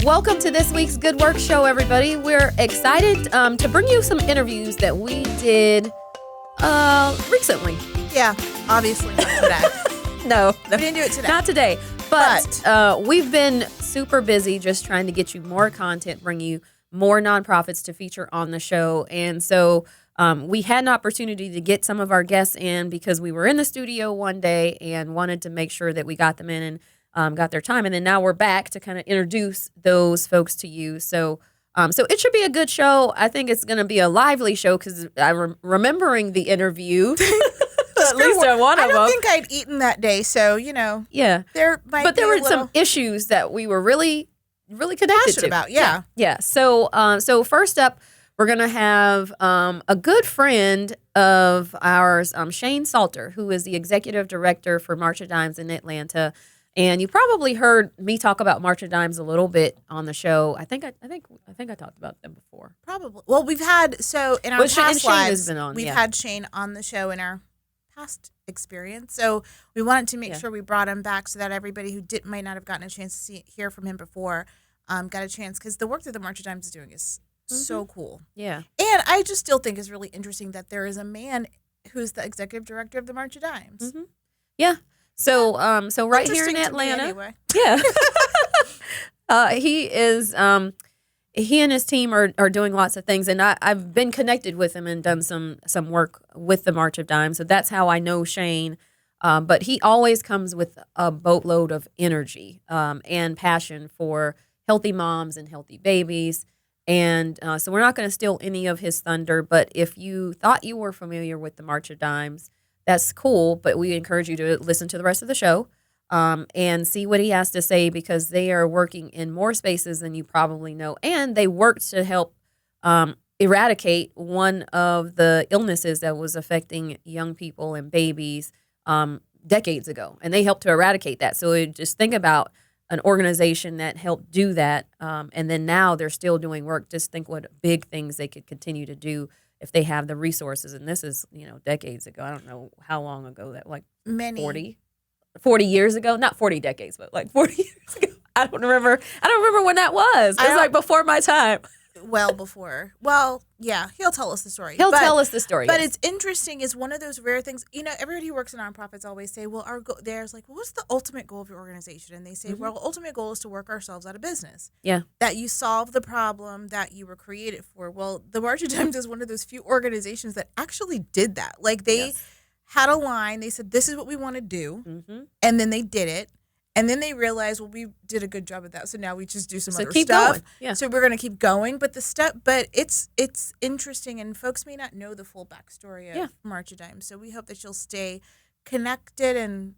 Welcome to this week's Good Work Show, everybody. We're excited to bring you some interviews that we did recently. Yeah, obviously not today. No, we didn't do it today. Not today. But we've been super busy just trying to get you more content, bring you more nonprofits to feature on the show. And so we had an opportunity to get some of our guests in because we were in the studio one day and wanted to make sure that we got them in and got their time. And then now we're back to kind of introduce those folks to you. So it should be a good show. I think it's going to be a lively show because I'm remembering the interview. At least on one of them. I don't think I'd eaten that day, so, Yeah. There were some issues that we were really connected to. about, yeah. Yeah. So first up, we're going to have a good friend of ours, Shane Salter, who is the executive director for March of Dimes in Atlanta. And you probably heard me talk about March of Dimes a little bit on the show. I think I talked about them before. Probably. Well, we've had in our past lives, we've yeah. had Shane on the show in our past experience. So we wanted to make sure we brought him back so that everybody who might not have gotten a chance to hear from him before got a chance, because the work that the March of Dimes is doing is so cool. Yeah. And I just still think is really interesting that there is a man who's the executive director of the March of Dimes. Mm-hmm. Yeah. So right here in Atlanta, anyway. Yeah, he is. He and his team are doing lots of things, and I've been connected with him and done some work with the March of Dimes. So that's how I know Shane. But he always comes with a boatload of energy and passion for healthy moms and healthy babies. And so we're not going to steal any of his thunder. But if you thought you were familiar with the March of Dimes, that's cool, but we encourage you to listen to the rest of the show and see what he has to say, because they are working in more spaces than you probably know. And they worked to help eradicate one of the illnesses that was affecting young people and babies decades ago. And they helped to eradicate that. So just think about an organization that helped do that. And then now they're still doing work. Just think what big things they could continue to do if they have the resources. And this is, decades ago. I don't know how long ago that, like many 40 years ago, not 40 decades, but like 40 years ago. I don't remember when that was. It was like before my time. Well before. Well, yeah, he'll tell us the story. He'll tell us the story. But yes. It's interesting. It's one of those rare things. Everybody who works in nonprofits always say, well, our goal, there's like, what's the ultimate goal of your organization? And they say, well, ultimate goal is to work ourselves out of business. Yeah. That you solve the problem that you were created for. Well, the March of Dimes is one of those few organizations that actually did that. Like they had a line. They said, this is what we want to do. Mm-hmm. And then they did it. And then they realized, well, we did a good job of that, so now we just do some other keep stuff. Going. Yeah. So we're going to keep going. But it's interesting, and folks may not know the full backstory of March of Dimes. So we hope that you'll stay connected and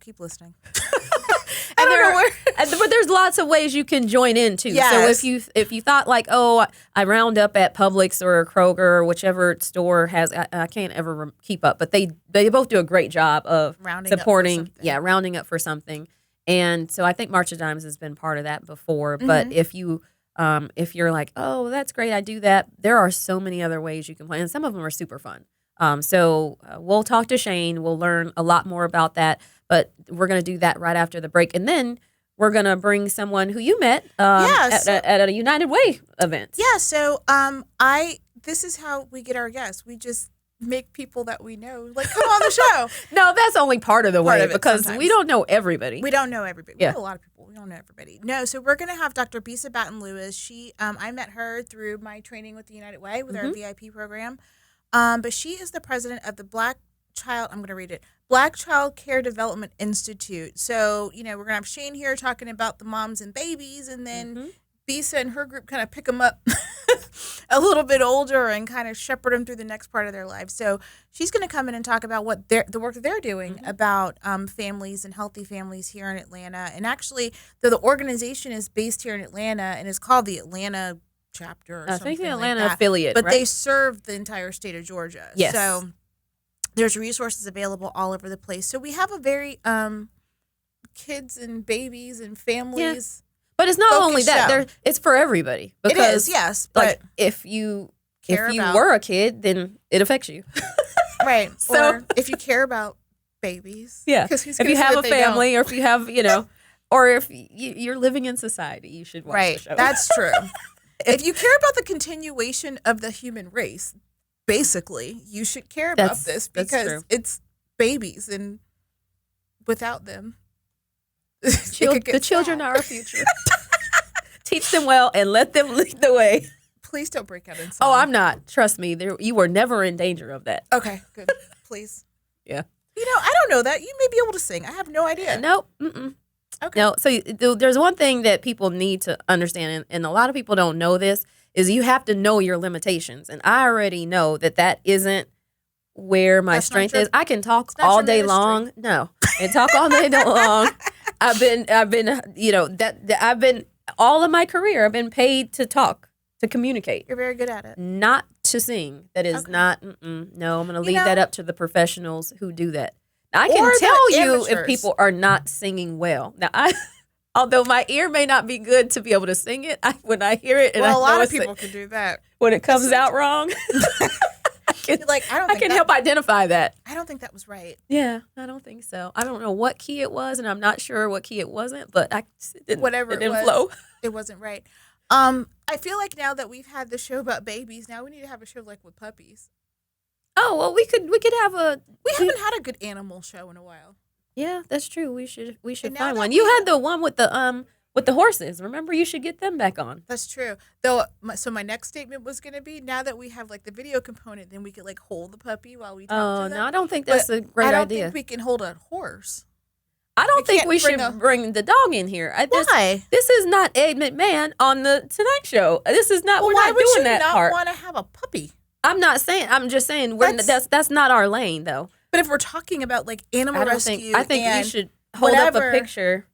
keep listening. But there's lots of ways you can join in too. Yes. So if you thought like, oh, I round up at Publix or Kroger or whichever store has, I can't ever keep up, but they both do a great job of supporting, rounding up for something. And so I think March of Dimes has been part of that before. Mm-hmm. But if you're like, oh, that's great, I do that, there are so many other ways you can play, and some of them are super fun. So we'll talk to Shane. We'll learn a lot more about that. But we're going to do that right after the break. And then we're going to bring someone who you met at a United Way event. Yeah, so this is how we get our guests. We just make people that we know, like, come on the show. No, that's only part of the way, because sometimes we don't know everybody. We don't know everybody. Yeah. We know a lot of people. We don't know everybody. No, so we're going to have Dr. Bisa Batten-Lewis. She, I met her through my training with the United Way with our VIP program. But she is the president of the Black Childcare Development Institute. So, we're going to have Shane here talking about the moms and babies, and then Bisa and her group kind of pick them up a little bit older and kind of shepherd them through the next part of their lives. So she's going to come in and talk about what the work that they're doing about families and healthy families here in Atlanta. And actually, the organization is based here in Atlanta and is called the Atlanta chapter or I think the like Atlanta that. affiliate, but right? they serve the entire state of Georgia. Yes. So there's resources available all over the place. So we have a very kids and babies and families. Yeah. But it's not only that; it's for everybody. Because, it is, yes. But like if you were a kid, then it affects you, right? So or if you care about babies, yeah. If you have a family, or if you have or if you're living in society, you should watch the show. That's true. If you care about the continuation of the human race, basically, you should care about this because it's babies, and without them, the children are our future. Teach them well and let them lead the way. Please don't break out in song. Oh, I'm not. Trust me. You were never in danger of that. Okay, good. Please. Yeah. I don't know that. You may be able to sing. I have no idea. Nope. Mm-mm. Okay. No. So there's one thing that people need to understand, and a lot of people don't know this, is you have to know your limitations. And I already know that isn't where my strength is. I can talk all day long. No. And talk all day long. I've been all of my career, I've been paid to talk, to communicate. You're very good at it. Not to sing. That is not, no, I'm going to leave that up to the professionals who do that. Now, I can tell you if people are not singing well. Now, although my ear may not be good to be able to sing it, when I hear it, and a lot of people can do that. When it comes out wrong, I can help identify that. I don't think that was right. Yeah, I don't think so. I don't know what key it was, and I'm not sure what key it wasn't, but it didn't flow. It wasn't right. I feel like now that we've had the show about babies, now we need to have a show like with puppies. Oh, well, we could have a. We haven't had a good animal show in a while. Yeah, that's true. We should find one. You had the one with the horses. Remember, you should get them back on. That's true. Though, so my next statement was going to be, now that we have like the video component, then we could like hold the puppy while we talk to them. No, I don't think that's a great idea. I don't think we can hold a horse. I don't think we should bring the dog in here. Why? This is not Ed McMahon on the Tonight Show. This is not. We're not doing that part. Why would you not want to have a puppy? I'm not saying. I'm just saying that's not our lane, though. But if we're talking about like animal rescue, I think you should hold up a picture.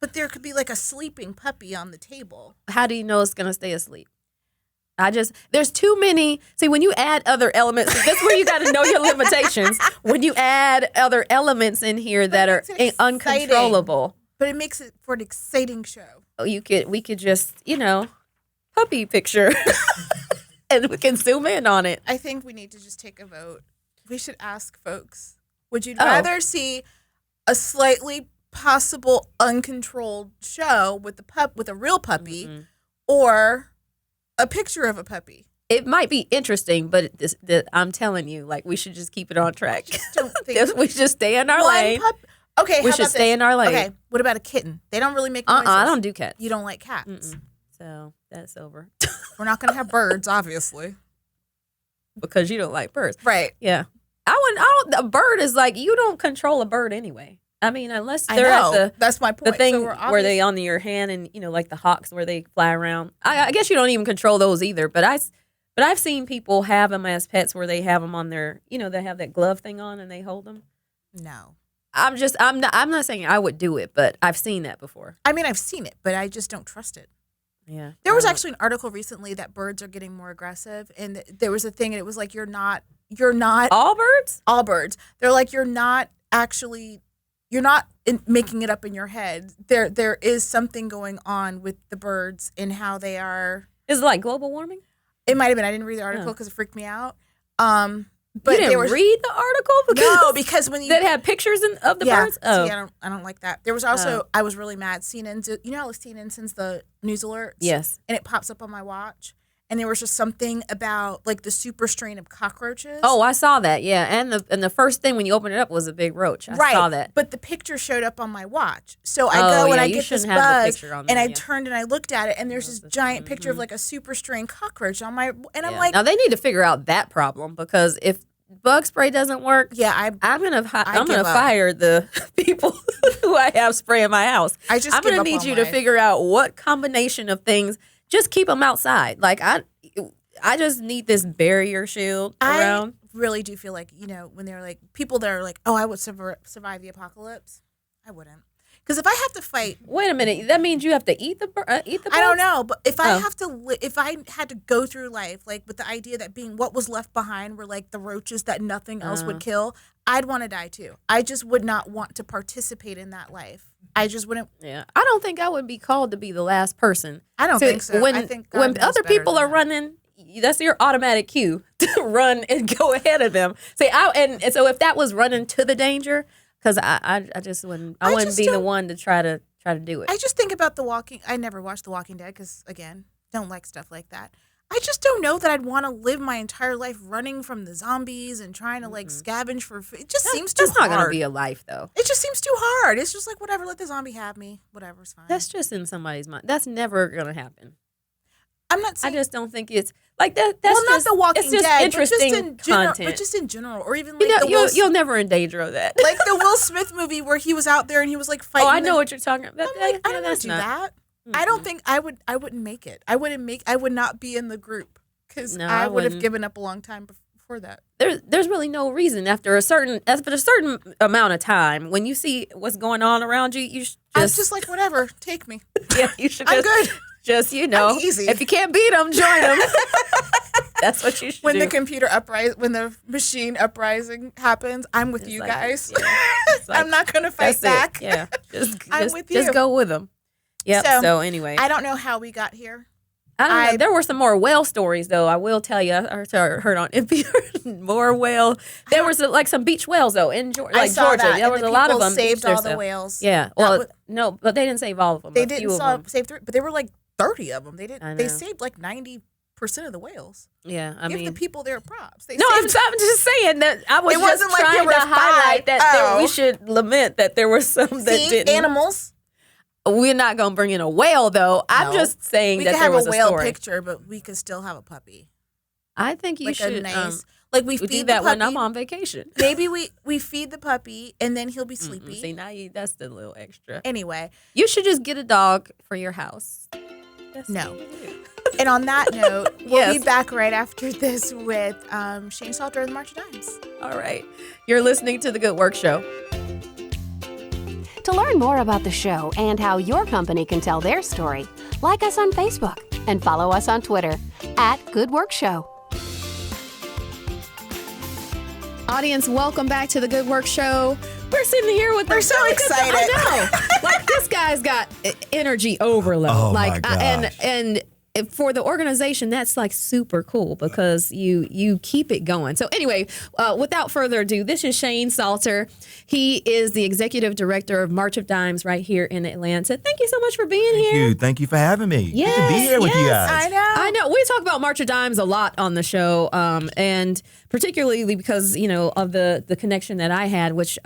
But there could be like a sleeping puppy on the table. How do you know it's gonna stay asleep? There's too many. See, when you add other elements, that's where you got to know your limitations. When you add other elements in here that are uncontrollable. But it makes it for an exciting show. Oh, we could just, puppy picture. And we can zoom in on it. I think we need to just take a vote. We should ask folks, would you rather see a slightly possible uncontrolled show with a real puppy or a picture of a puppy? It might be interesting, but I'm telling you, like, we should just keep it on track. I just don't think we should stay in our lane. Okay, we should stay in our lane. Okay, what about a kitten? They don't really make noises. I don't do cats. You don't like cats. Mm-mm. So that's over. We're not going to have birds, obviously. Because you don't like birds. Right. Yeah. A bird is like, you don't control a bird anyway. I mean, unless they're at that's my point. The thing where they on your hand and, like the hawks where they fly around. I guess you don't even control those either. But I've seen people have them as pets where they have them on their, they have that glove thing on and they hold them. No. I'm not saying I would do it, but I've seen that before. I mean, I've seen it, but I just don't trust it. Yeah. There was actually an article recently that birds are getting more aggressive, and there was a thing, and it was like, you're not all birds? All birds. They're like, you're not making it up in your head. There is something going on with the birds and how they are. Is it like global warming? It might have been. I didn't read the article because it freaked me out. But you didn't read the article? Because when you that had pictures of the birds? Oh. See, I don't like that. There was also, I was really mad. CNN, how CNN sends the news alerts? Yes. And it pops up on my watch. And there was just something about like the super strain of cockroaches. Oh, I saw that. Yeah. And the first thing when you open it up was a big roach. I saw that. But the picture showed up on my watch. So I go and I get this buzz and I turned and I looked at it and there's this giant picture of like a super strain cockroach on my, and I'm like. Now they need to figure out that problem because if bug spray doesn't work, I'm gonna fire the people who I have spray in my house. I'm gonna need you to figure out what combination of things. Just keep them outside. Like I just need this barrier shield around. I really do feel like when they're like people that are like, oh, I would survive the apocalypse. I wouldn't, because if I have to fight. Wait a minute. That means you have to eat the bugs? I don't know, but if I have to, if I had to go through life like with the idea that being what was left behind were like the roaches that nothing else would kill, I'd want to die too. I just would not want to participate in that life. I just wouldn't. Yeah, I don't think I would be called to be the last person. I don't think so. When I think when other people are running, that's your automatic cue to run and go ahead of them. And so if that was running to the danger, because I just wouldn't. I wouldn't be the one to try to try to do it. I just think about I never watched The Walking Dead because, again, don't like stuff like that. I just don't know that I'd want to live my entire life running from the zombies and trying to like scavenge for food. It just seems too hard. That's not going to be a life, though. It just seems too hard. It's just like, whatever, let the zombie have me. Whatever's fine. That's just in somebody's mind. That's never going to happen. I'm not saying. I just don't think it's like that. That's not The Walking it's just Dead, interesting content. But just in general, or even like you'll never in danger of that. Like the Will Smith movie where he was out there and he was like fighting. Oh, I know what you're talking about. I'm like, I don't want to do that. I don't think I would. I wouldn't make it. I would not be in the group because I would have given up a long time before that. There's really no reason after a certain amount of time when you see what's going on around you. You I'm just like, whatever, take me. Yeah, you should. I'm good. Just if you can't beat them, join them. That's what you should when do. When the machine uprising happens, I'm with you guys. Yeah. I'm not going to fight back. Yeah, I'm with you. Just go with them. Yep. So anyway, I don't know how we got here. I don't know. There were some more whale stories, though. I will tell you. I heard on NPR more whale. There was like some beach whales, though, in Georgia. There was a lot of them. Saved all the whales. Yeah. Well, no, but they didn't save all of them. They didn't save 3, but they were like 30 of them. They didn't. They saved like 90% of the whales. Yeah, Give the people their props. I'm just saying that I was just trying to highlight that we should lament that there were some that didn't. Animals. We're not going to bring in a whale, though. I'm just saying that there was a story. We could have a whale picture, but we could still have a puppy. I think you should. We feed do the that puppy. when I'm on vacation. Maybe we feed the puppy and then he'll be sleepy. See, now that's the little extra. Anyway, you should just get a dog for your house. No. And on that note, we'll be back right after this with Shane Salter and the March of Dimes. All right. You're listening to The Good Work Show. To learn more about the show and how your company can tell their story, like us on Facebook and follow us on Twitter @GoodWorkShow. Audience, welcome back to The Good Work Show. We're sitting here with We're so excited. I know. Like this guy's got energy overload. Oh like my gosh. And for the organization, that's like super cool because you keep it going. So anyway, without further ado, this is Shane Salter. He is the executive director of March of Dimes right here in Atlanta. Thank you so much for being here. Thank you for having me. Yes, Good to be here with you guys. I know. We talk about March of Dimes a lot on the show, and particularly because of the connection that I had, which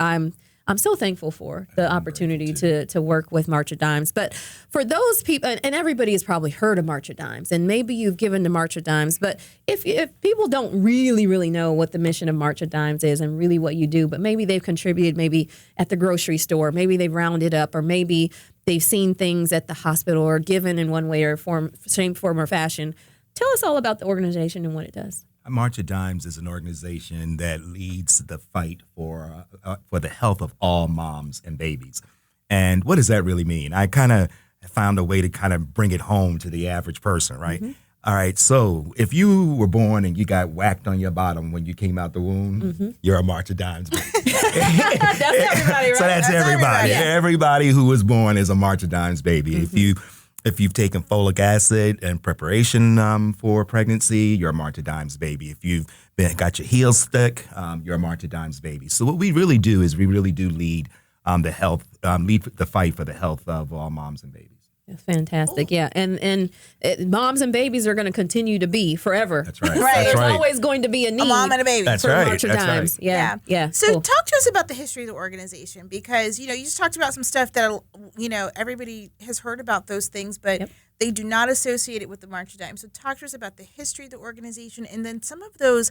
I'm so thankful for the opportunity to work with March of Dimes. But for those people, and everybody has probably heard of March of Dimes, and maybe you've given to March of Dimes, but if people don't really know what the mission of March of Dimes is and really what you do, but maybe they've contributed maybe at the grocery store, maybe they've rounded up, or maybe they've seen things at the hospital or given in one way or same form or fashion. Tell us all about the organization and what it does. March of Dimes is an organization that leads the fight for the health of all moms and babies. And what does that really mean? I kind of found a way to kind of bring it home to the average person, right? Mm-hmm. All right, so if you were born and you got whacked on your bottom when you came out the womb, you're a March of Dimes baby. That's everybody, right? So that's everybody. Yeah. Everybody who was born is a March of Dimes baby. Mm-hmm. If you've taken folic acid in preparation for pregnancy, you're a March of Dimes baby. If you've got your heels stuck, you're a March of Dimes baby. So what we really do is we really do lead lead the fight for the health of all moms and babies. Fantastic. Ooh. Yeah. And moms and babies are going to continue to be forever. That's right. There's always going to be a need. A mom and a baby. That's for right. March of Dimes. Right. Yeah. So talk to us about the history of the organization, because, you just talked about some stuff that, everybody has heard about those things, but they do not associate it with the March of Dimes. So talk to us about the history of the organization and then some of those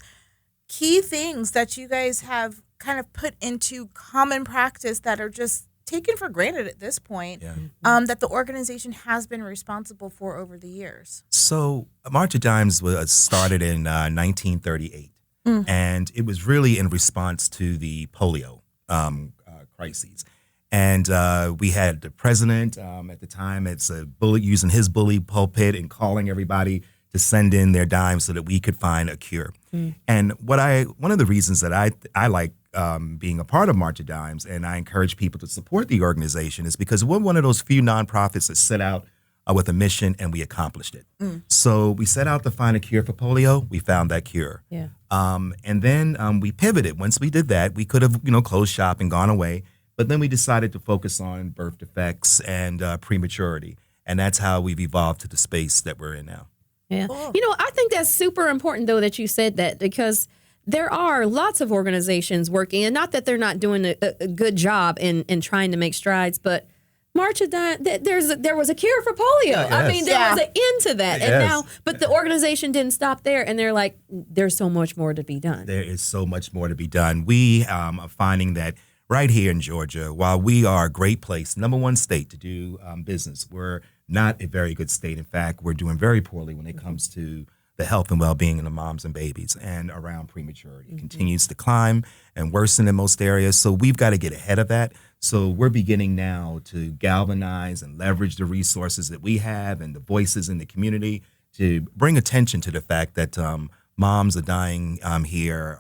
key things that you guys have kind of put into common practice that are just taken for granted at this point, that the organization has been responsible for over the years. So March of Dimes was started in 1938, and it was really in response to the polio crises. And we had the president at the time, it's a bully using his bully pulpit and calling everybody to send in their dimes so that we could find a cure. And one of the reasons that I like being a part of March of Dimes, and I encourage people to support the organization, is because we're one of those few nonprofits that set out with a mission and we accomplished it. So we set out to find a cure for polio. We found that cure. Yeah. And then we pivoted. Once we did that, we could have closed shop and gone away. But then we decided to focus on birth defects and prematurity. And that's how we've evolved to the space that we're in now. Yeah. Cool. I think that's super important, though, that you said that, because there are lots of organizations working, and not that they're not doing a good job in trying to make strides, but March of Dimes, there was a cure for polio. I mean, there was an end to that. And now, but the organization didn't stop there, and they're like, there's so much more to be done. There is so much more to be done. We are finding that right here in Georgia, while we are a great place, #1 state to do business, we're not a very good state. In fact, we're doing very poorly when it comes to the health and well-being of the moms and babies, and around prematurity. It continues to climb and worsen in most areas. So we've got to get ahead of that. So we're beginning now to galvanize and leverage the resources that we have and the voices in the community to bring attention to the fact that moms are dying here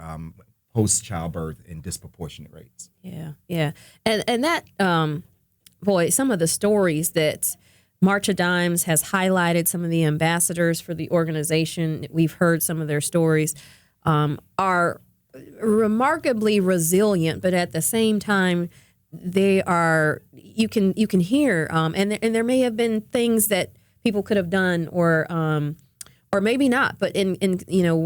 post-childbirth in disproportionate rates. Yeah. And that, boy, some of the stories that March of Dimes has highlighted, some of the ambassadors for the organization, we've heard some of their stories, are remarkably resilient, but at the same time, they are, you can hear, and there may have been things that people could have done, or maybe not, but in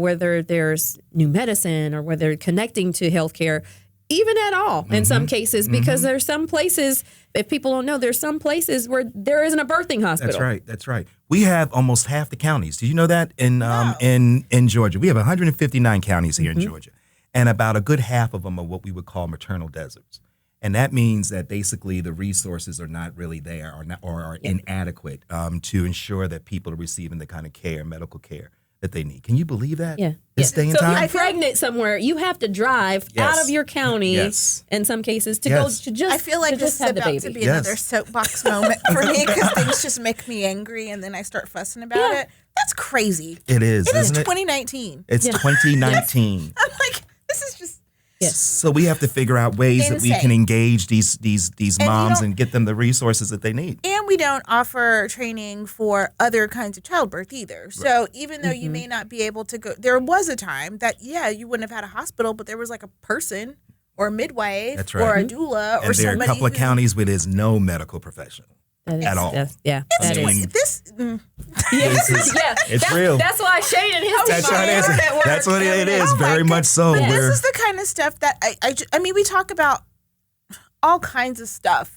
whether there's new medicine or whether connecting to healthcare, even at all in some cases, because there's some places, if people don't know, there's some places where there isn't a birthing hospital. That's right. We have almost half the counties. Do you know that in Georgia? We have 159 counties here in Georgia, and about a good half of them are what we would call maternal deserts. And that means that basically the resources are not really there, or are inadequate to ensure that people are receiving the kind of care, medical care, that they need. Can you believe that? Yeah. This day and so time? if you're pregnant somewhere, you have to drive out of your county in some cases to go to just I feel like to this just is have the about baby. to be another soapbox moment for me, because things just make me angry and then I start fussing about it. That's crazy. It is, It is isn't it? 2019. It's 2019. I'm like, this is just So we have to figure out ways that we can engage these moms and get them the resources that they need. And we don't offer training for other kinds of childbirth either. So even though you may not be able to go, there was a time that, you wouldn't have had a hospital, but there was like a person or a midwife or a doula or and there are somebody. a couple of counties where there's no medical professional at all. Yeah. It's It's real. That's why Shane and his team That's right. That's what it is. Oh my Very much so. But this is the kind of stuff that I mean, we talk about all kinds of stuff,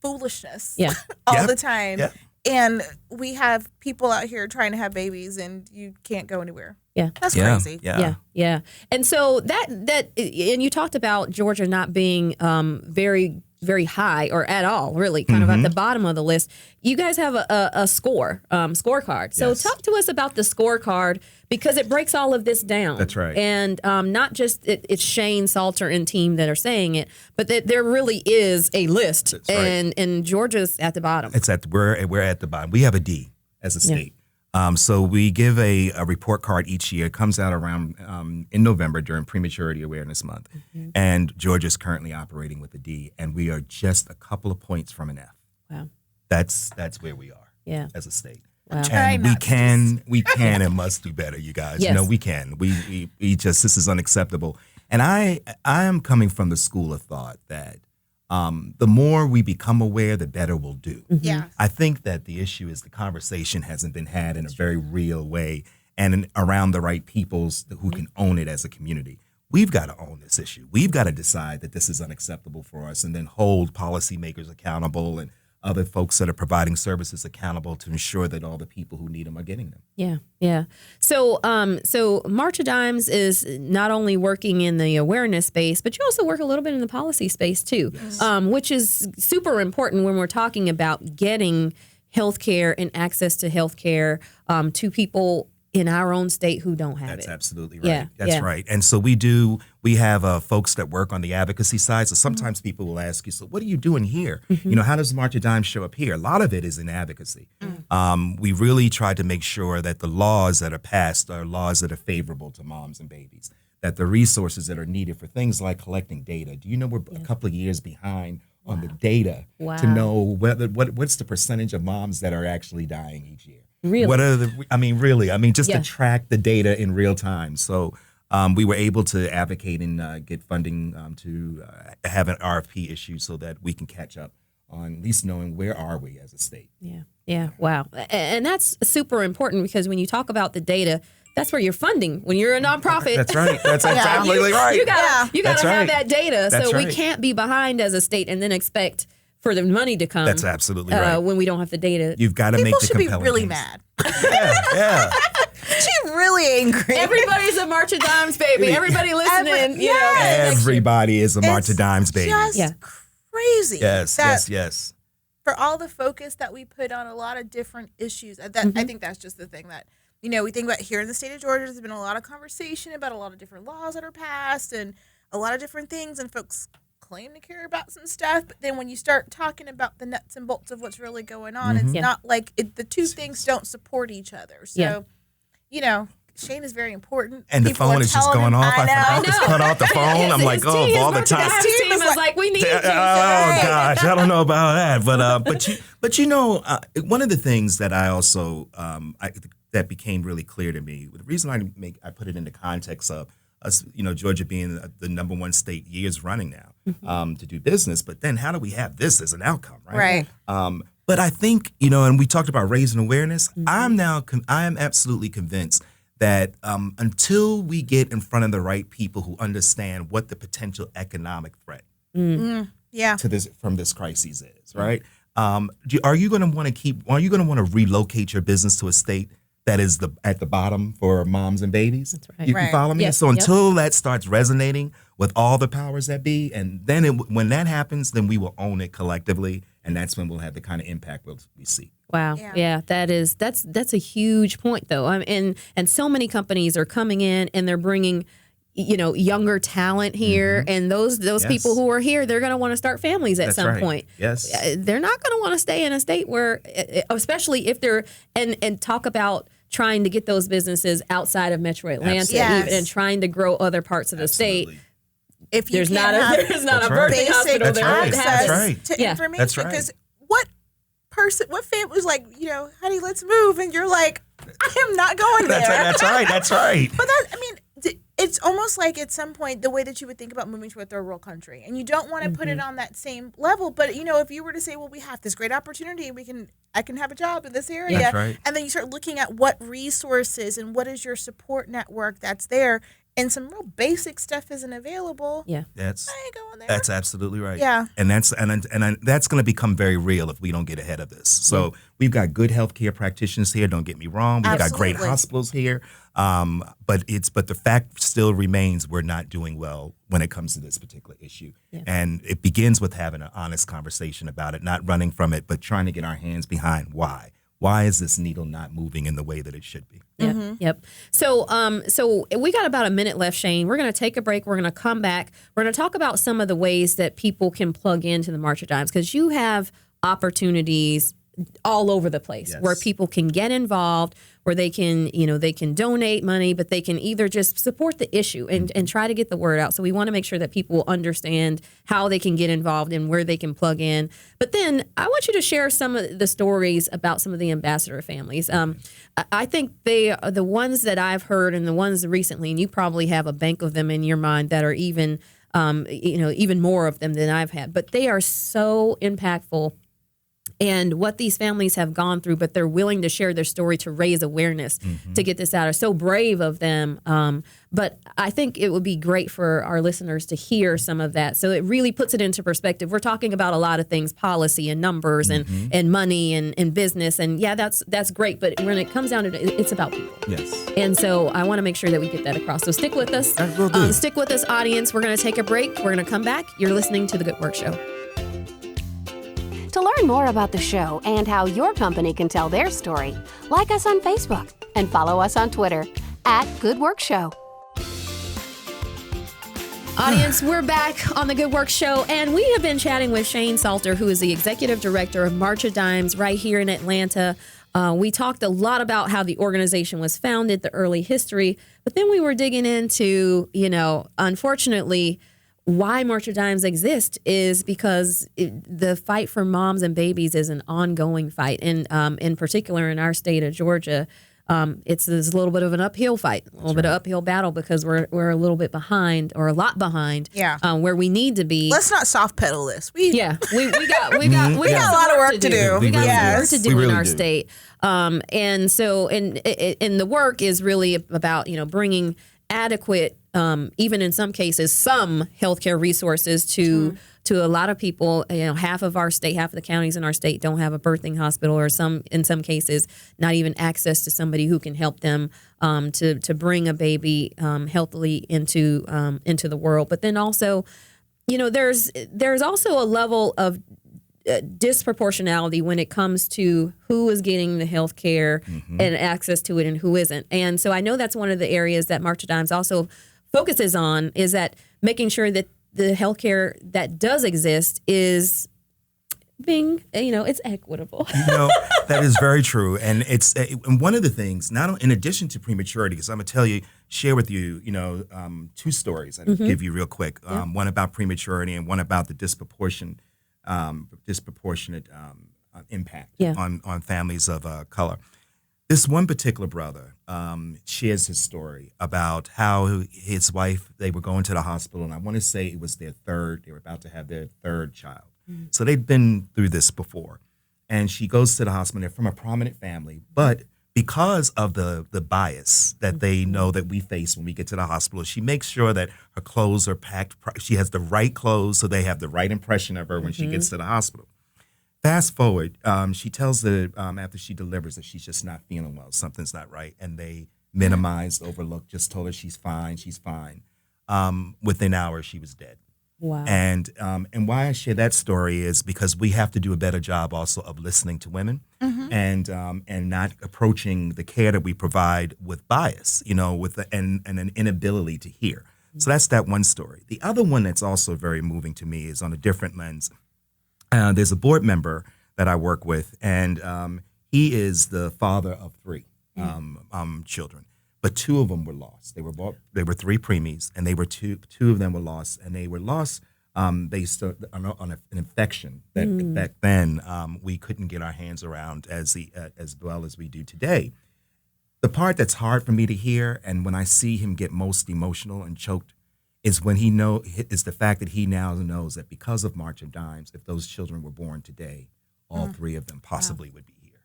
foolishness, all the time, and we have people out here trying to have babies, and you can't go anywhere. Yeah, that's crazy. Yeah. And so that and you talked about Georgia not being very high or at all, really, kind of at the bottom of the list. You guys have a scorecard. So talk to us about the scorecard, because it breaks all of this down. That's right. And not just it's Shane Salter and team that are saying it, but that there really is a list. That's right. And Georgia's at the bottom. We're at the bottom. We have a D as a state. So we give a report card each year. It comes out around in November during Prematurity Awareness Month. And Georgia's currently operating with a D, and we are just a couple of points from an F. Wow. That's where we are as a state. Wow. And we can and must do better, you guys. Yes. We can. We just, this is unacceptable. And I am coming from the school of thought that the more we become aware, the better we'll do. Yeah. I think that the issue is the conversation hasn't been had in a very real way and around the right peoples who can own it as a community. We've got to own this issue. We've got to decide that this is unacceptable for us, and then hold policymakers accountable and other folks that are providing services accountable to ensure that all the people who need them are getting them. Yeah. So March of Dimes is not only working in the awareness space, but you also work a little bit in the policy space too, which is super important when we're talking about getting healthcare and access to healthcare to people in our own state who don't have it. That's absolutely right. That's right. And so we have folks that work on the advocacy side. So sometimes people will ask you, so what are you doing here? How does March of Dimes show up here? A lot of it is in advocacy. We really try to make sure that the laws that are passed are laws that are favorable to moms and babies, that the resources that are needed for things like collecting data. Do you know we're a couple of years behind on the data to know what's the percentage of moms that are actually dying each year? Really? What are really, just to track the data in real time. So we were able to advocate and get funding to have an RFP issued so that we can catch up on at least knowing where are we as a state. Yeah. Yeah. Wow. And that's super important because when you talk about the data, that's where you're funding. When you're a nonprofit, That's right. That's exactly right. You gotta That's have right. that data. That's so we right. can't be behind as a state and then expect for the money to come. That's absolutely right. When we don't have the data. You've got to make People the should be compelling really case. mad. Yeah. She's really angry. Everybody's a March of Dimes baby. Everybody listening, you know. Everybody is a March of It's Dimes baby. Just Yeah. crazy. Yes, that yes. For all the focus that we put on a lot of different issues, I think that's just the thing that, we think about here in the state of Georgia. There's been a lot of conversation about a lot of different laws that are passed and a lot of different things, and folks claim to care about some stuff, but then when you start talking about the nuts and bolts of what's really going on, it's not like the two things don't support each other. So, Shane is very important. And the People phone are is just telling going him, off. I forgot to cut off the phone. I'm like, His oh, team, of all the his March of time. Dimes team is like, we need you. Oh gosh, I don't know about that, but one of the things that I also that became really clear to me, the reason I put it into context of us, Georgia being the number one state years running now to do business, but then how do we have this as an outcome, right? Right. But I think and we talked about raising awareness. I am absolutely convinced that until we get in front of the right people who understand what the potential economic threat to this from this crisis is, right? Are you going to want to relocate your business to a state that is at the bottom for moms and babies? That's right. You Right. follow me? Yep, So yep. until that starts resonating with all the powers that be, and then when that happens, then we will own it collectively, and that's when we'll have the kind of impact we see. Wow. Yeah. Yeah, that's a huge point though. And so many companies are coming in and they're bringing younger talent here, and those Yes. people who are here, they're going to want to start families at That's some right. point. Yes. They're not going to want to stay in a state where, especially if they're and talk about trying to get those businesses outside of Metro Atlanta Absolutely. even, and trying to grow other parts of the state. Absolutely. If you There's can't not a have there's not a That's right. birthing basic hospital That's there. right. that access has- That's right. to Yeah. information, That's right. because what family was like, honey, let's move, and you're like, I am not going there. That's right. That's right. But it's almost like at some point the way that you would think about moving to a third world country, and you don't want to put it on that same level. But if you were to say, well, we have this great opportunity, I can have a job in this area, That's right. and then you start looking at what resources and what is your support network that's there, and some real basic stuff isn't available. Yeah. That's I ain't going there. That's absolutely right. Yeah. And that's going to become very real if we don't get ahead of this. So we've got good healthcare practitioners here. Don't get me wrong. We've got great Absolutely. hospitals here. But the fact still remains we're not doing well when it comes to this particular issue. Yeah. And it begins with having an honest conversation about it, not running from it, but trying to get our hands behind why. Why is this needle not moving in the way that it should be? Yep. Yep. So we got about a minute left, Shane. We're going to take a break. We're going to come back. We're going to talk about some of the ways that people can plug into the March of Dimes, because you have opportunities all over the place Yes. where people can get involved, where they can, they can donate money, but they can either just support the issue and try to get the word out. So we want to make sure that people understand how they can get involved and where they can plug in. But then I want you to share some of the stories about some of the ambassador families. I think they are the ones that I've heard, and the ones recently, and you probably have a bank of them in your mind that are even, even more of them than I've had. But they are so impactful. And what these families have gone through, but they're willing to share their story to raise awareness to get this out. Are so brave of them. But I think it would be great for our listeners to hear some of that. So it really puts it into perspective. We're talking about a lot of things, policy and numbers and money and business. And yeah, that's great. But when it comes down to it, it's about people. Yes. And so I want to make sure that we get that across. So stick with us. Will do. Stick with us, audience. We're going to take a break. We're going to come back. You're listening to The Good Work Show. To learn more about the show and how your company can tell their story, like us on Facebook and follow us on Twitter @GoodWorkShow. Audience, we're back on the Good Work Show, and we have been chatting with Shane Salter, who is the executive director of March of Dimes right here in Atlanta. We talked a lot about how the organization was founded, the early history, but then we were digging into, unfortunately, why March of Dimes exists is because the fight for moms and babies is an ongoing fight. And in particular, in our state of Georgia, it's a little bit of an uphill fight, a little bit of uphill battle because we're a little bit behind or a lot behind. Where we need to be. Let's not soft pedal this. We got a lot of work to do. We got some work to do in our do. state. And so and the work is really about bringing adequate, even in some cases, some healthcare resources to a lot of people. Half of the counties in our state don't have a birthing hospital, or in some cases, not even access to somebody who can help them to bring a baby healthily into the world. But then also, there's also a level of disproportionality when it comes to who is getting the health care and access to it and who isn't. And so I know that's one of the areas that March of Dimes also focuses on, is that making sure that the health care that does exist is being, it's equitable. That is very true. And it's and one of the things, in addition to prematurity, because I'm going to share with you, two stories I'll give you real quick. One about prematurity and one about the disproportionate impact on families of color. This one particular brother shares his story about how his wife, they were going to the hospital, and I want to say it was they were about to have their third child. So they'd been through this before. And she goes to the hospital. They're from a prominent family, but because of the bias that they know that we face when we get to the hospital, she makes sure that her clothes are packed. She has the right clothes so they have the right impression of her when she gets to the hospital. Fast forward, she tells after she delivers that she's just not feeling well. Something's not right. And they minimized, overlooked, just told her she's fine. Within hours, she was dead. Wow. And why I share that story is because we have to do a better job also of listening to women and not approaching the care that we provide with bias, and an inability to hear. So that's that one story. The other one that's also very moving to me is on a different lens. There's a board member that I work with, and he is the father of 3 children. But 2 of them were lost. They were 3 preemies, and they were two of them were lost, and they were lost based on an infection that back then we couldn't get our hands around as well as we do today. The part that's hard for me to hear, and when I see him get most emotional and choked, is when is the fact that he now knows that because of March of Dimes, if those children were born today, all 3 of them possibly would be here.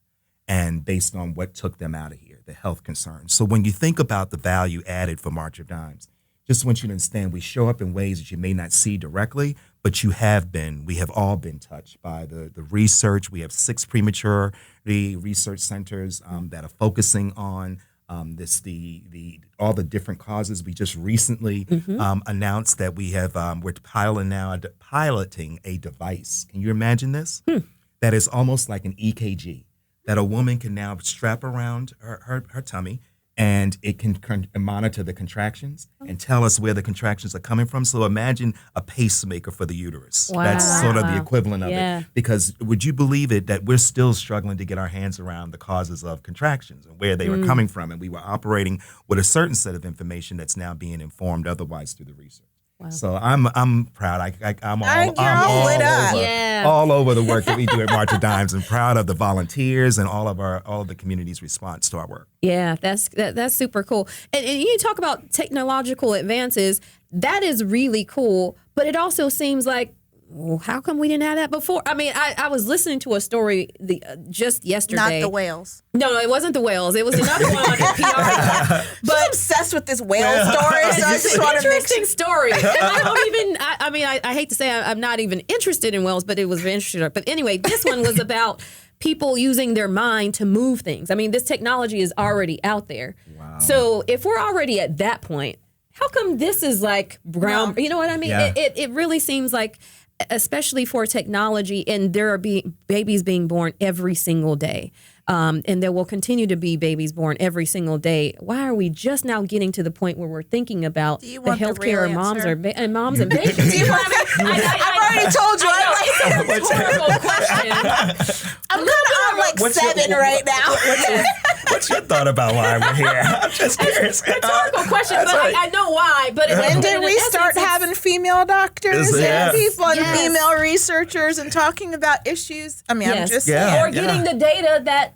And based on what took them out of here, the health concerns. So when you think about the value added for March of Dimes, just want you to understand we show up in ways that you may not see directly, but we have all been touched by the research. We have 6 prematurity research centers that are focusing on all the different causes. We just recently announced that we're piloting a device. Can you imagine this? That is almost like an EKG that a woman can now strap around her tummy, and it can monitor the contractions and tell us where the contractions are coming from. So imagine a pacemaker for the uterus. Wow. That's sort of the equivalent of it. Because would you believe it that we're still struggling to get our hands around the causes of contractions and where they were coming from, and we were operating with a certain set of information that's now being informed otherwise through the research. Wow. So I'm proud. I'm all over the work that we do at March of Dimes, and proud of the volunteers and all of the community's response to our work. Yeah, that's super cool. And you talk about technological advances. That is really cool, but it also seems like, well, how come we didn't have that before? I mean, I was listening to a story just yesterday. Not the whales. No, it wasn't the whales. It was another one on PR. But I'm obsessed with this whale story. So I just want to interesting story. And I hate to say I'm not even interested in whales, but it was very interesting. But anyway, this one was about people using their mind to move things. I mean, this technology is already out there. Wow. So if we're already at that point, how come this is like ground? You know what I mean? Yeah. It really seems like, especially for technology, and there are babies being born every single day. And there will continue to be babies born every single day. Why are we just now getting to the point where we're thinking about the healthcare of moms and babies? I've already told you. It's a rhetorical question. I'm kind of on like 7 right now. What's your thought about why we're here? I'm just curious. Rhetorical question, but I know why. But when did we start having female doctors and people and female researchers and talking about issues? I mean, I'm just saying. Or getting the data that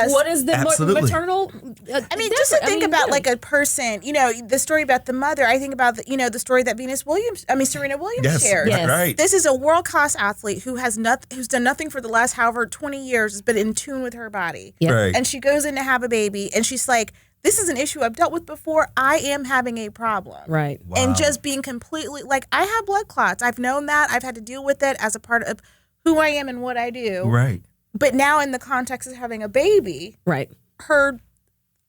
what is the maternal? Just to think about like a person, the story about the mother. I think about the story that Serena Williams shared. Yes. Right. This is a world class athlete who's done nothing for the last 20 years, has been in tune with her body, Right. and she goes in to have a baby, and she's like, "This is an issue I've dealt with before. I am having a problem." Right. Wow. And just being completely like, I have blood clots. I've known that. I've had to deal with it as a part of who I am and what I do. Right. But now in the context of having a baby, right, her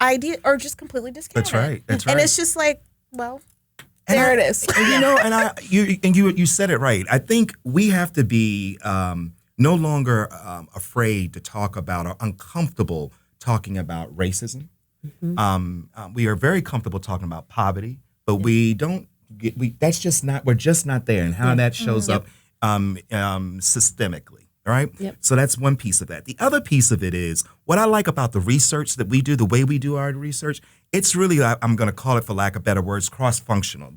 idea are just completely discounted. That's right. And it's just like, well, there it is. You said it right. I think we have to be no longer afraid to talk about or uncomfortable talking about racism. Mm-hmm. We are very comfortable talking about poverty, but we don't. That's just not. We're just not there, and how that shows up systemically. All right. Yep. So that's one piece of that. The other piece of it is what I like about the research that we do, the way we do our research. It's really, I'm going to call it, for lack of better words, cross-functional.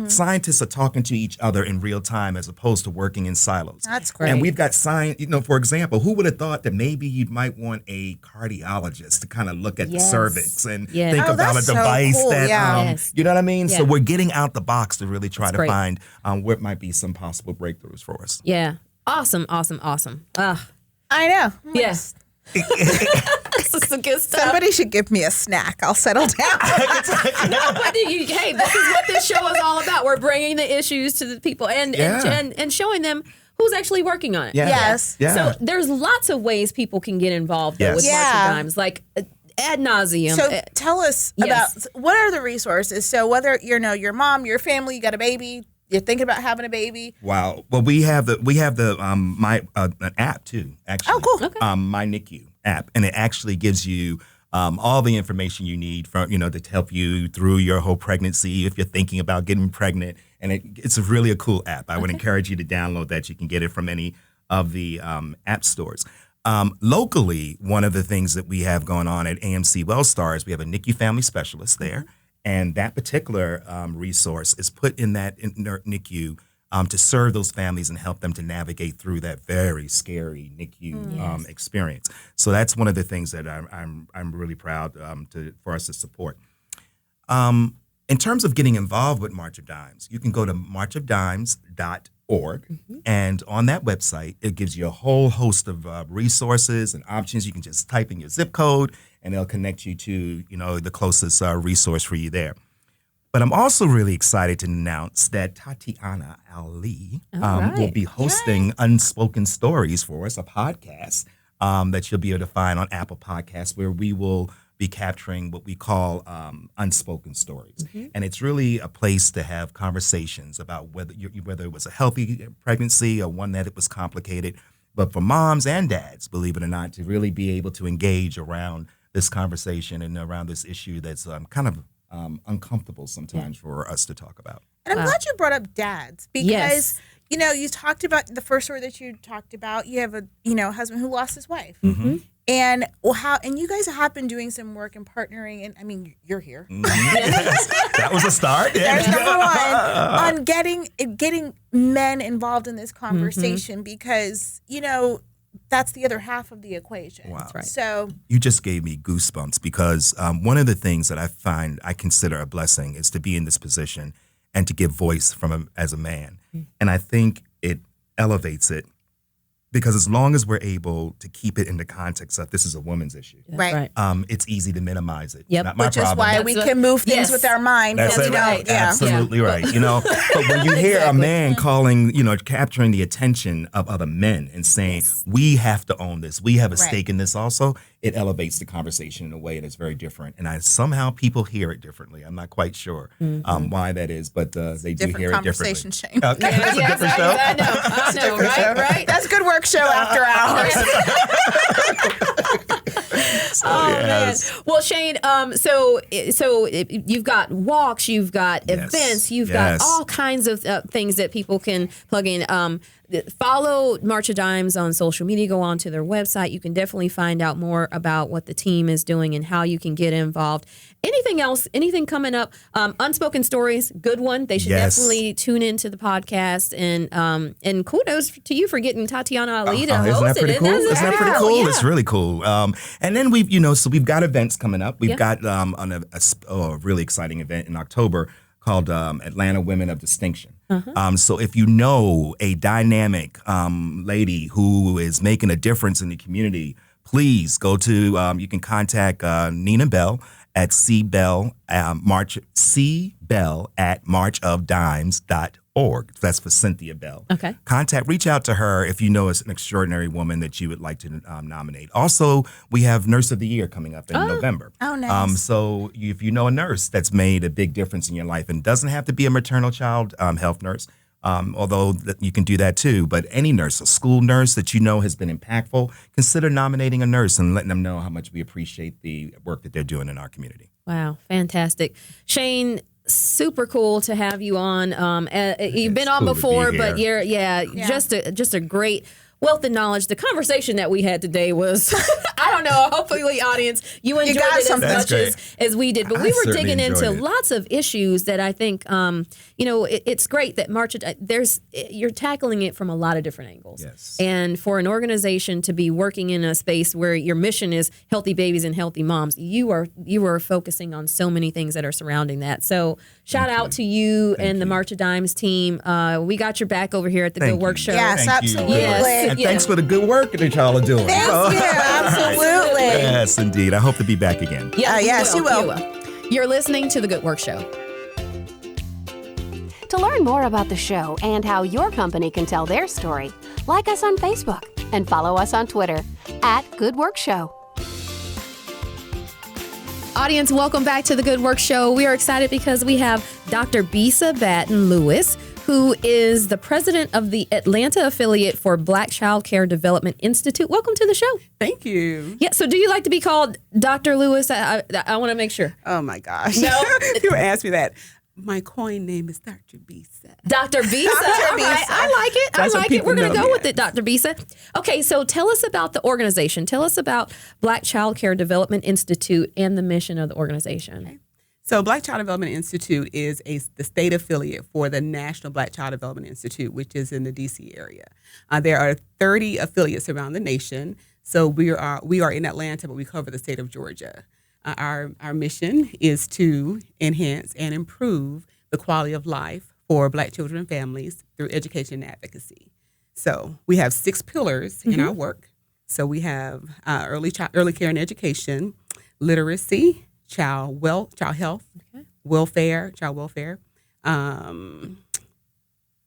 Scientists are talking to each other in real time as opposed to working in silos. That's great. And we've got science, for example, who would have thought that maybe you might want a cardiologist to kind of look at the cervix and think about a device that, you know what I mean? Yeah. So we're getting out the box to really try to find what might be some possible breakthroughs for us. Yeah. Awesome. I know. Yes. This is some good stuff. Somebody should give me a snack. I'll settle down. No, but hey, this is what this show is all about. We're bringing the issues to the people and showing them who's actually working on it. Yeah. Yes. Yeah. So there's lots of ways people can get involved with March of Dimes, like ad nauseum. So tell us about what are the resources. So whether your mom, your family, you got a baby, you're thinking about having a baby. Wow. Well, we have the an app too. Actually. Oh, cool. Okay. My NICU app, and it actually gives you all the information you need from to help you through your whole pregnancy if you're thinking about getting pregnant. And it's really a cool app. I would encourage you to download that. You can get it from any of the app stores. Locally, one of the things that we have going on at AMC Wellstar is we have a NICU family specialist there. And that particular resource is put in that NICU to serve those families and help them to navigate through that very scary NICU experience. So that's one of the things that I'm really proud for us to support. In terms of getting involved with March of Dimes, you can go to marchofdimes.org, and on that website, it gives you a whole host of resources and options. You can just type in your zip code, and they'll connect you to, the closest resource for you there. But I'm also really excited to announce that Tatiana Ali will be hosting Unspoken Stories for us, a podcast that you'll be able to find on Apple Podcasts, where we will be capturing what we call unspoken stories. And it's really a place to have conversations about whether it was a healthy pregnancy or one that it was complicated. But for moms and dads, believe it or not, to really be able to engage around this conversation and around this issue that's kind of uncomfortable sometimes for us to talk about. And I'm glad you brought up dads because, you talked about the first story that you talked about. You have a, husband who lost his wife. And you guys have been doing some work and partnering, and I mean, you're here. That was a start. There's number one on getting men involved in this conversation because that's the other half of the equation. Wow. That's right. So you just gave me goosebumps because one of the things that I consider a blessing is to be in this position and to give voice as a man, and I think it elevates it. Because as long as we're able to keep it in the context of this is a woman's issue, right. It's easy to minimize it. Yep. Not my Which problem. is why we can move things with our mind. That's it. Right. Absolutely right. But when you hear a man calling, capturing the attention of other men and saying, we have to own this, we have a stake in this also, it elevates the conversation in a way that's very different. And somehow people hear it differently. I'm not quite sure why that is, but they do hear it differently. Conversation, Shane. Okay. That's a different show. I know, right? That's good work show after hours. Yes. Man. Well, Shane, so you've got walks, you've got events, you've got all kinds of things that people can plug in. Follow March of Dimes on social media. Go on to their website. You can definitely find out more about what the team is doing and how you can get involved. Anything else? Anything coming up? Unspoken Stories, good one. They should definitely tune into the podcast. And kudos to you for getting Tatiana Ali to host Isn't that pretty it. cool? Isn't that pretty cool? Yeah. It's really cool. And then we've got events coming up. We've got on a really exciting event in October called Atlanta Women of Distinction. So if you know a dynamic lady who is making a difference in the community, please go to, you can contact Nina Bell at cbell at marchofdimes.org. That's for Cynthia Bell. Okay. Reach out to her if you know it's an extraordinary woman that you would like to nominate. Also, we have Nurse of the Year coming up in November. Oh, nice. So if you know a nurse that's made a big difference in your life, and doesn't have to be a maternal child health nurse, although you can do that too, but any nurse, a school nurse that you know has been impactful, consider nominating a nurse and letting them know how much we appreciate the work that they're doing in our community. Wow, fantastic. Shane, super cool to have you on. You've been on cool to before, be but here. just a great wealth of knowledge. The conversation that we had today was, I don't know, hopefully audience, you enjoyed it as much as we did. But we were certainly digging into enjoyed it. lots of issues that I think, it's great that you're tackling it from a lot of different angles. Yes. And for an organization to be working in a space where your mission is healthy babies and healthy moms, you are focusing on so many things that are surrounding that. So shout out to you and the March of Dimes team. We got your back over here at the Good Work Show. Yes, Thank you. absolutely. Yes. And thanks for the good work that y'all are doing. Thank you. Absolutely. Yes, indeed. I hope to be back again. Yes, you will. You're listening to The Good Work Show. To learn more about the show and how your company can tell their story, like us on Facebook and follow us on Twitter @GoodWorkShow. Audience, welcome back to The Good Work Show. We are excited because we have Dr. Bisa Batten Lewis, who is the president of the Atlanta affiliate for Black Childcare Development Institute. Welcome to the show. Thank you. Yeah, so do you like to be called Dr. Lewis? I want to make sure. Oh my gosh. No. People ask me that. My coin name is Dr. Bisa. Dr. Bisa. All right, I like it. That's what people We're going to know go me with it, Dr. Bisa. Okay, so tell us about the organization. Tell us about Black Childcare Development Institute and the mission of the organization. Okay. So Black Child Development Institute is the state affiliate for the National Black Child Development Institute, which is in the D.C. area. There are 30 affiliates around the nation. So we are in Atlanta, but we cover the state of Georgia. Our mission is to enhance and improve the quality of life for Black children and families through education and advocacy. So we have 6 pillars in our work. So we have early care and education, literacy, child health, child welfare. I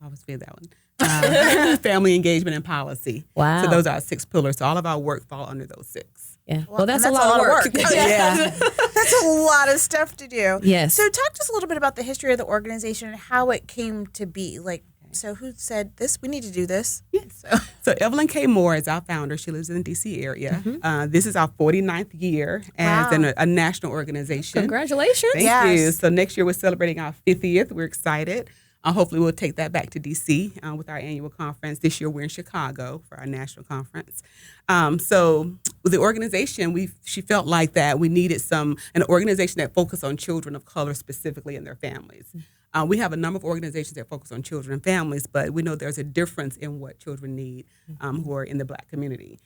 always feel that one. Family engagement and policy. Wow. So those are our 6 pillars. So all of our work fall under those 6. Yeah. Well, that's a lot of work. Yeah. That's a lot of stuff to do. Yes. So talk to us a little bit about the history of the organization and how it came to be. Like, so who said this? We need to do this. Yes. So Evelyn K. Moore is our founder. She lives in the D.C. area. This is our 49th year as a national organization. Congratulations. Thank you. So next year we're celebrating our 50th. We're excited. Hopefully we'll take that back to D.C. With our annual conference. This year we're in Chicago for our national conference. So with the organization, she felt like that we needed an organization that focused on children of color specifically and their families. We have a number of organizations that focus on children and families, but we know there's a difference in what children need who are in the Black community.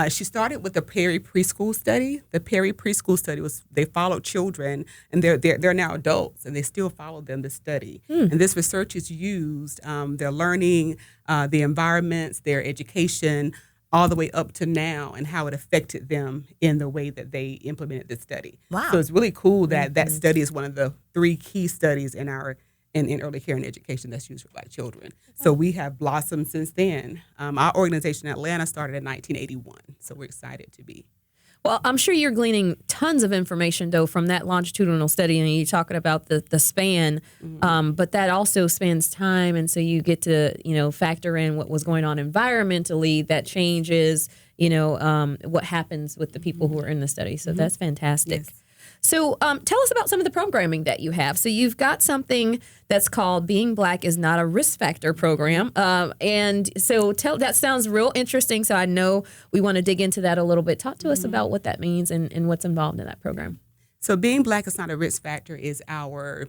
She started with the Perry Preschool Study. The Perry Preschool Study they followed children, and they're now adults, and they still follow them to study. And this research is used, their learning, the environments, their education, all the way up to now, and how it affected them in the way that they implemented the study. Wow. So it's really cool that that study is one of the 3 key studies in early care and education that's used for Black children. So we have blossomed since then. Our organization in Atlanta started in 1981, so we're excited to be. Well, I'm sure you're gleaning tons of information, though, from that longitudinal study, and you're talking about the span, but that also spans time, and so you get to, factor in what was going on environmentally that changes, what happens with the people who are in the study. So that's fantastic. Yes. So tell us about some of the programming that you have. So you've got something that's called Being Black is Not a Risk Factor program. And so that sounds real interesting. So I know we want to dig into that a little bit. Talk to us about what that means and what's involved in that program. So Being Black is Not a Risk Factor is our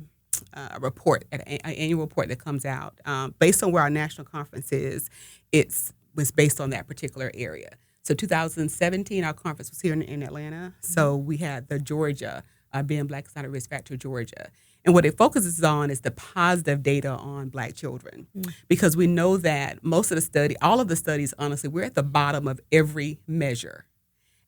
report, an annual report that comes out. Based on where our national conference is, it was based on that particular area. So 2017, our conference was here in Atlanta. So we had the Georgia, Being Black is Not a Risk Factor, Georgia. And what it focuses on is the positive data on Black children. Because we know that most of the all of the studies, honestly, we're at the bottom of every measure.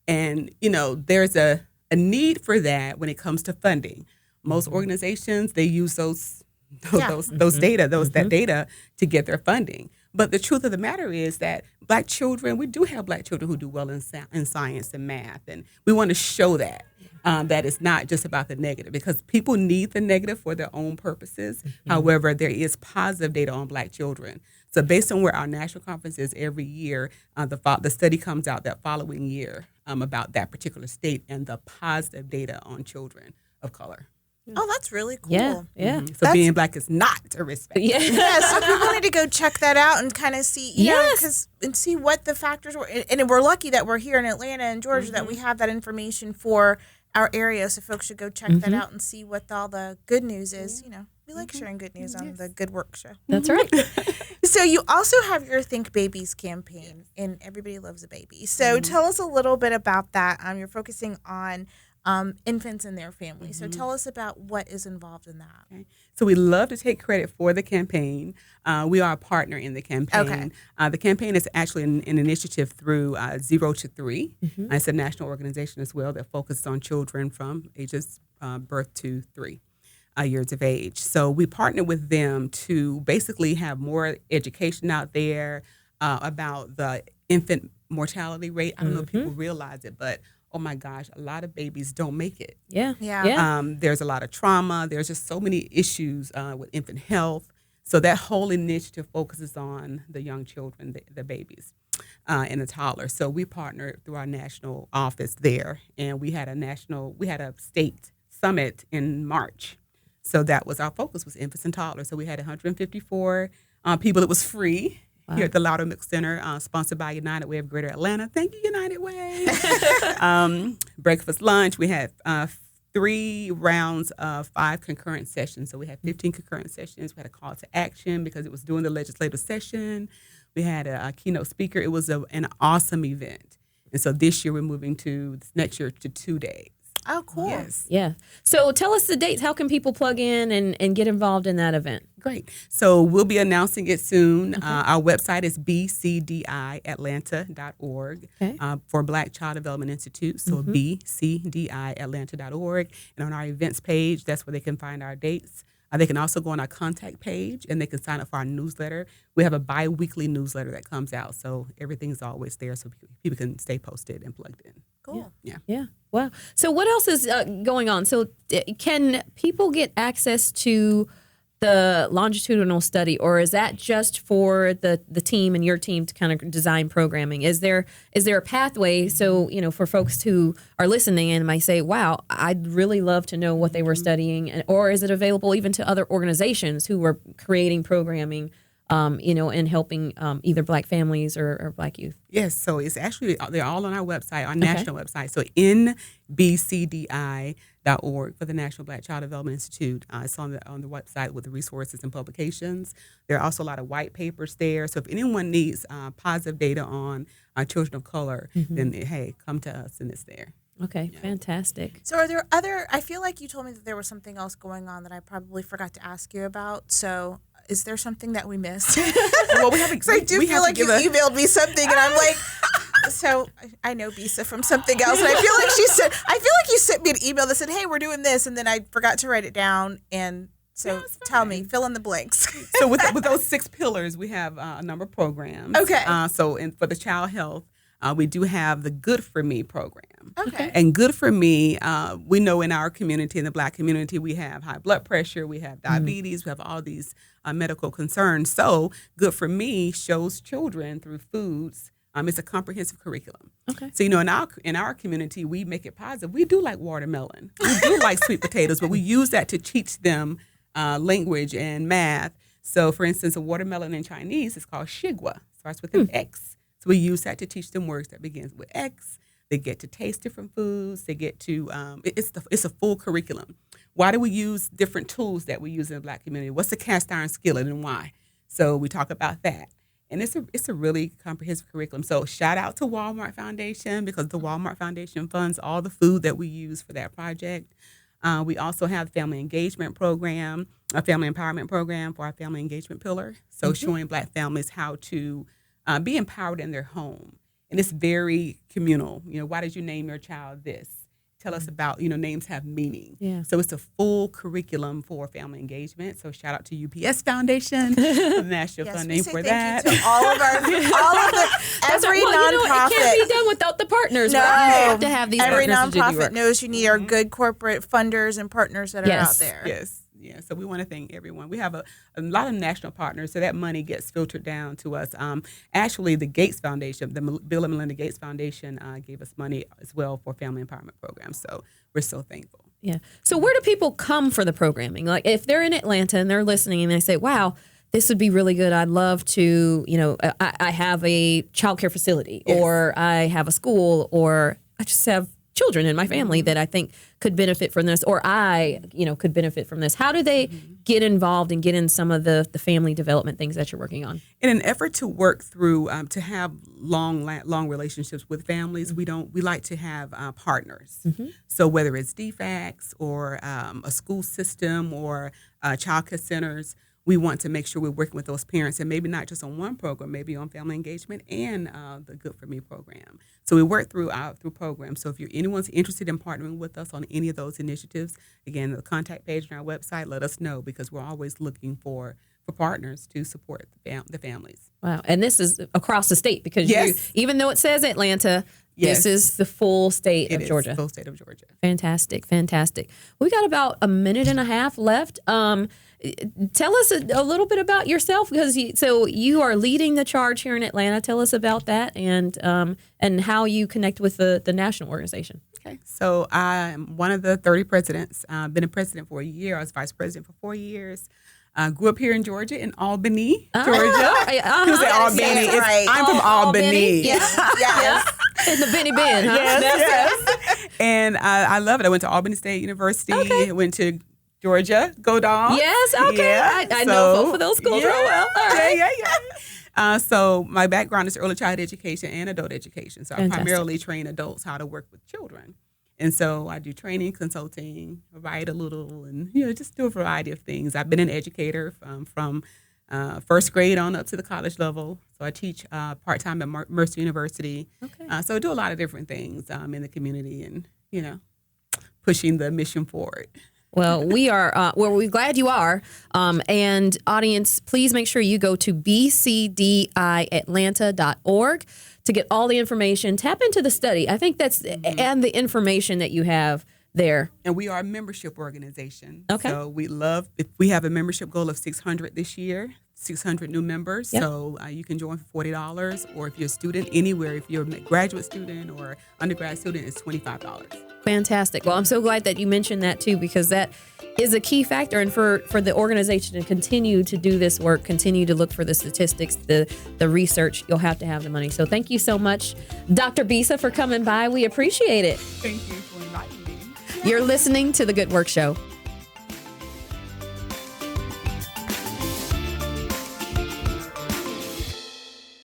And, there's a need for that when it comes to funding. Most organizations, they use those data, that data to get their funding. But the truth of the matter is that Black children, we do have Black children who do well in science and math, and we want to show that it's not just about the negative, because people need the negative for their own purposes. However, there is positive data on Black children. So based on where our national conference is every year, the study comes out that following year about that particular state and the positive data on children of color. Oh, that's really cool. Yeah. So Being Black is not a risk factor. Yeah, so people need to go check that out and kind of see, and see what the factors were. And we're lucky that we're here in Atlanta and Georgia that we have that information for our area. So folks should go check that out and see what all the good news is. We like sharing good news on the Good Work Show. That's right. So you also have your Think Babies campaign, and everybody loves a baby. So tell us a little bit about that. You're focusing on infants and their families. So tell us about what is involved in that. Okay. So we love to take credit for the campaign. We are a partner in the campaign. Okay. The campaign is actually an initiative through 0 to 3. It's a national organization as well that focuses on children from ages birth to 3 years of age. So we partner with them to basically have more education out there about the infant mortality rate. I don't know if people realize it, but oh my gosh, a lot of babies don't make it. Yeah. There's a lot of trauma. There's just so many issues with infant health. So that whole initiative focuses on the young children, the babies, and the toddlers. So we partnered through our national office there, and we had a state summit in March. So that was our focus, was infants and toddlers. So we had 154 people. It was free. Here at the Loudermilk Center, sponsored by United Way of Greater Atlanta. Thank you, United Way. Breakfast, lunch. We had 3 rounds of 5 concurrent sessions. So we had 15 concurrent sessions. We had a call to action because it was during the legislative session. We had a keynote speaker. It was an awesome event. And so this year next year to 2 days. Oh, cool. Yes. Yeah. So tell us the dates. How can people plug in and get involved in that event? Great. So we'll be announcing it soon. Our website is bcdiatlanta.org for Black Child Development Institute. So bcdiatlanta.org. And on our events page, that's where they can find our dates. They can also go on our contact page, and they can sign up for our newsletter. We have a bi-weekly newsletter that comes out, so everything's always there so people can stay posted and plugged in. Cool. Yeah. Wow. So what else is going on? So can people get access to the longitudinal study, or is that just for the team and your team to kind of design programming? Is there a pathway so, for folks who are listening and might say, wow, I'd really love to know what they were studying, or is it available even to other organizations who are creating programming, and helping either Black families or Black youth? Yes, so it's actually, they're all on our website, our national website. So nbcdi.org for the National Black Child Development Institute. It's on the website with the resources and publications. There are also a lot of white papers there. So if anyone needs positive data on children of color, then hey, come to us and it's there. Okay, fantastic. So are there I feel like you told me that there was something else going on that I probably forgot to ask you about. So is there something that we missed? Well, we have. I do feel like you emailed me something, and I'm like, so I know Bisa from something else, and I feel like you sent me an email that said, "Hey, we're doing this," and then I forgot to write it down. And so tell me, fill in the blanks. So with those 6 pillars, we have a number of programs. Okay. For the child health, we do have the Good for Me program. Okay. And Good for Me, we know in our community, in the Black community, we have high blood pressure, we have diabetes, we have all these medical concerns. So Good for Me shows children through foods It's a comprehensive curriculum. Okay. So, in our community, we make it positive. We do like watermelon. We do like sweet potatoes, but we use that to teach them language and math. So, for instance, a watermelon in Chinese is called shigua. Starts with an X. So we use that to teach them words that begins with X. They get to taste different foods. They get to it's a full curriculum. Why do we use different tools that we use in the Black community? What's the cast iron skillet and why? So we talk about that. And it's a really comprehensive curriculum. So shout out to Walmart Foundation, because the Walmart Foundation funds all the food that we use for that project. We also have the family engagement program, a family empowerment program for our family engagement pillar. So showing Black families how to be empowered in their home. And it's very communal. Why did you name your child this? Tell us about, names have meaning. Yeah. So it's a full curriculum for family engagement. So shout out to UPS Foundation, the national funding for that. Thank you to all of every nonprofit. It can't be done without the partners. No. Right? You have to have these Every partners to do the nonprofit work. knows you need our good corporate funders and partners that are out there. Yes. Yeah, so we want to thank everyone. We have a lot of national partners, so that money gets filtered down to us. Actually, the Gates Foundation, the Bill and Melinda Gates Foundation, gave us money as well for family empowerment programs. So we're so thankful. Yeah. So where do people come for the programming? Like if they're in Atlanta and they're listening and they say, wow, this would be really good. I'd love to, I have a childcare facility or I have a school or I just have children in my family that I think could benefit from this, or I, could benefit from this. How do they get involved and get in some of the family development things that you're working on? In an effort to work through, to have long relationships with families, we like to have partners. So whether it's DFACs or a school system or child care centers, we want to make sure we're working with those parents, and maybe not just on one program, maybe on family engagement and the Good For Me program. So we work through programs. So if anyone's interested in partnering with us on any of those initiatives, again, the contact page on our website, let us know, because we're always looking for partners to support the families. Wow. And this is across the state, because even though it says Atlanta, this is the full state of Georgia. It is the full state of Georgia. Fantastic. We got about a minute and a half left. Tell us a little bit about yourself, because you are leading the charge here in Atlanta. Tell us about that and how you connect with the national organization. Okay, so I'm one of the 30 presidents. I've been a president for a year. I was vice president for 4 years. Grew up here in Georgia, in Albany, Georgia. People say Albany. Right. I'm from Albany. Yes. In the Benny Ben, huh? Yes. And I love it. I went to Albany State University. Okay. Went to Georgia. Go Dogs. Yes, okay. Yeah. I know both of those schools real well. All right. Yeah. So my background is early childhood education and adult education. So I Fantastic. primarily train adults how to work with children. And so I do training, consulting, write a little, and just do a variety of things. I've been an educator from first grade on up to the college level. So I teach part-time at Mercer University. Okay. So I do a lot of different things in the community and, pushing the mission forward. Well, we're glad you are. And audience, please make sure you go to bcdiatlanta.org to get all the information. Tap into the study. I think that's, and the information that you have there. And we are a membership organization. Okay. So if we have a membership goal of 600 this year, 600 new members. Yep. So you can join for $40, or if you're a student anywhere, if you're a graduate student or undergrad student, it's $25. Fantastic. Well, I'm so glad that you mentioned that too, because that is a key factor. And for the organization to continue to do this work, continue to look for the statistics, the research, you'll have to have the money. So thank you so much, Dr. Bisa, for coming by. We appreciate it. Thank you for inviting me. You're listening to The Good Work Show.